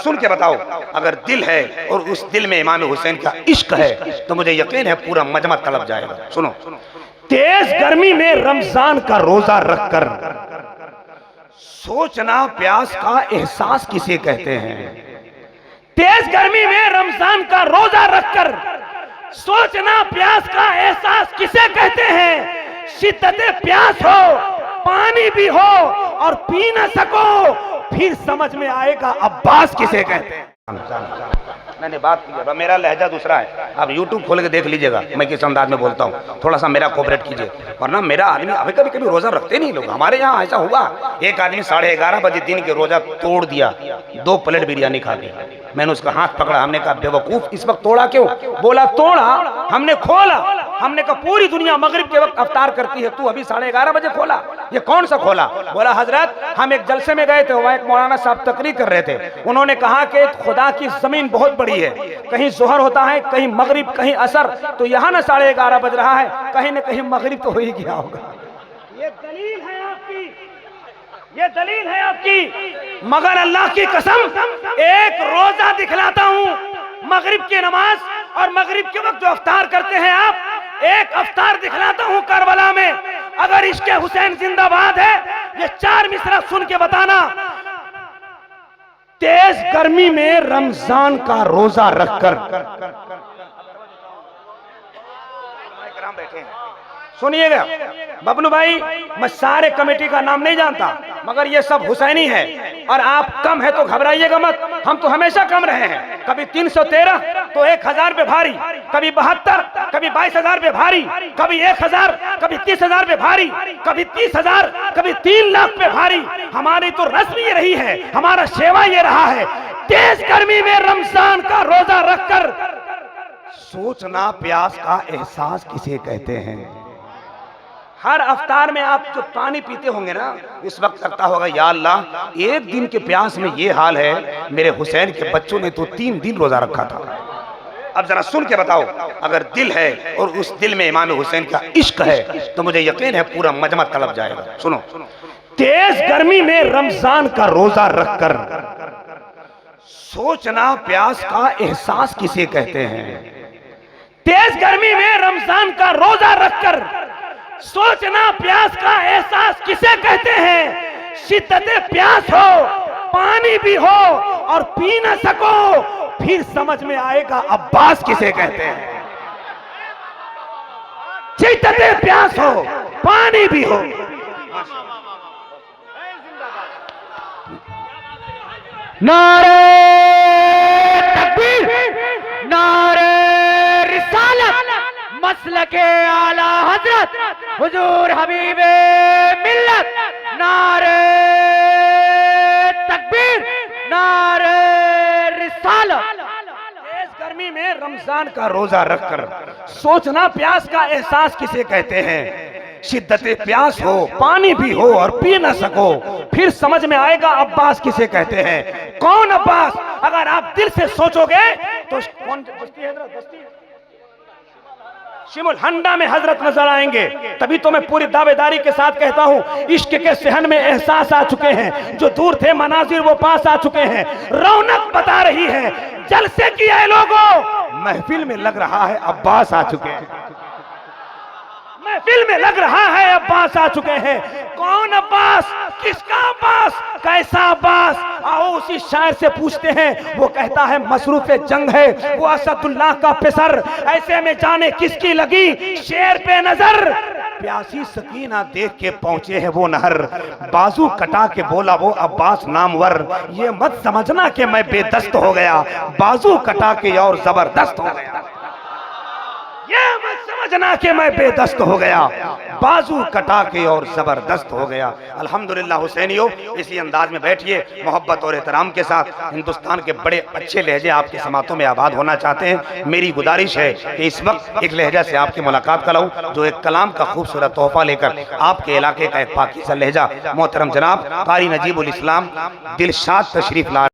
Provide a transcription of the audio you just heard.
सुन के बताओ, अगर दिल है और उस दिल में इमाम हुसैन का इश्क है तो मुझे यकीन है पूरा मजमा तड़प जाएगा। सुनो, तेज गर्मी में रमजान का रोजा रखकर सोचना प्यास का एहसास किसे कहते हैं। तेज गर्मी में रमजान का रोजा रखकर सोचना प्यास का एहसास किसे कहते हैं। शिद्दते प्यास हो, पानी भी हो और पी न सको, फिर समझ में आएगा अब्बास किसे कहते हैं। मैंने बात की, मेरा लहजा दूसरा है, आप YouTube खोल के देख लीजिएगा मैं किस अंदाज में बोलता हूँ, थोड़ा सा मेरा कोऑपरेट कीजिए। वरना मेरा आदमी अभी कभी कभी रोजा रखते नहीं लोग, हमारे यहाँ ऐसा हुआ एक आदमी 11:30 बजे दिन के रोजा तोड़ दिया, 2 प्लेट बिरयानी खा ली। मैंने उसका हाथ पकड़ा, हमने कहा बेवकूफ इस वक्त तोड़ा क्यों? बोला तोड़ा, हमने खोला। हमने कहा पूरी दुनिया मगरिब के वक्त अफ्तार करती है, तू अभी 11:30 बजे खोला, ये कौन सा खोला? बोला हजरत हम एक जलसे में गए थे, वहाँ एक मौलाना साहब तकरीर कर रहे थे, उन्होंने कहा कि खुदा की जमीन बहुत बड़ी है, कहीं जोहर होता है, कहीं मगरिब, कहीं असर, तो यहाँ ना 11:30 बज रहा है, कहीं न कहीं मगरिब तो हो ही गया होगा। ये दलील है आपकी, ये दलील है आपकी। मगर अल्लाह की कसम एक रोजा दिखलाता हूँ, मगरिब की नमाज और मगरिब के वक्त जो अफ्तार करते हैं आप, एक अफ्तार दिखलाता हूँ करबला में। अगर इश्क़े हुसैन जिंदाबाद है, ये 4 मिसरा सुन के बताना। तेज गर्मी में रमजान का रोजा रखकर बैठे हैं, सुनिएगा बबलू भाई, मैं सारे कमेटी का नाम नहीं जानता मगर ये सब हुसैनी है और आप कम है तो घबराइएगा मत, हम तो हमेशा कम रहे हैं। कभी 313 तो 1000 पे भारी, कभी 72, कभी 22,000 पे भारी, कभी 1000, कभी 30,000 पे भारी, कभी 30,000, कभी 3 लाख पे भारी। हमारी तो रस्म ये रही है, हमारा सेवा ये रहा है। तेज गर्मी में रमजान का रोजा रखकर सोचना प्यास का एहसास किसे कहते हैं। हर अफ्तार में आप जो पानी पीते होंगे ना, इस वक्त लगता होगा या अल्लाह एक दिन के प्यास में ये हाल है, मेरे हुसैन के बच्चों ने तो 3 दिन रोजा रखा था। अब जरा सुन के बताओ, अगर दिल है और उस दिल में इमाम हुसैन का इश्क है तो मुझे यकीन है पूरा मजमा तड़प जाएगा। सुनो, तेज गर्मी में रमजान का रोजा रखकर सोचना प्यास का एहसास किसे कहते हैं। तेज गर्मी में रमजान का रोजा रखकर सोचना प्यास का एहसास किसे कहते हैं। शिद्दते प्यास हो, पानी भी हो और पी न सको, फिर समझ में आएगा अब्बास किसे कहते हैं। शिद्दते प्यास हो, पानी भी हो। नारे तकबीर, नारे रिसालत, मसलके आला हजरत हुजूर हबीबे मिल्लत। नारे तकबीर, नारे रिसालत। तेज गर्मी में रमजान का रोजा रखकर सोचना प्यास का एहसास किसे कहते हैं। शिद्दते प्यास हो, पानी भी हो और पी ना सको, फिर समझ में आएगा अब्बास किसे कहते हैं। कौन अब्बास? अगर आप दिल से सोचोगे तो कौन बस्ती है? बस्ती शिमुल हंडा में हजरत नजर आएंगे। तभी तो मैं पूरी दावेदारी के साथ कहता हूँ, इश्क के सहन में एहसास आ चुके हैं, जो दूर थे मनाजिर वो पास आ चुके हैं। रौनक बता रही है जलसे की है लोगों, महफिल में लग रहा है अब्बास आ चुके हैं। महफिल में लग रहा है अब्बास आ चुके हैं। कौन अब्बास? किसका अब्बास? कैसा अब्बास? आओ उसी शायर से पूछते हैं। वो कहता है मसरूफ जंग है वो असदुल्लाह का पिसर, ऐसे में जाने किसकी लगी शेर पे नजर। प्यासी सकीना देख के पहुंचे हैं वो नहर, बाजू कटा के बोला वो अब्बास नामवर। ये मत समझना कि मैं बेदस्त हो गया, बाजू कटा के और जबरदस्त हो गया। ये मत समझना कि मैं बेदस्त हो गया, बाजू कटा के और जबरदस्त हो गया। अल्हम्दुलिल्लाह हुसैनियों, इसी अंदाज में बैठिए मोहब्बत और एहतराम के साथ। हिंदुस्तान के बड़े अच्छे लहजे आपके समातों में आबाद होना चाहते हैं। मेरी गुजारिश है कि इस वक्त एक लहजा से आपकी मुलाकात कराऊं, जो एक कलाम का खूबसूरत तोहफा लेकर आपके इलाके का एक पाकीज़ा लहजा मोहतरम जनाब कारी नजीबुल इस्लाम दिलशाद तशरीफ ला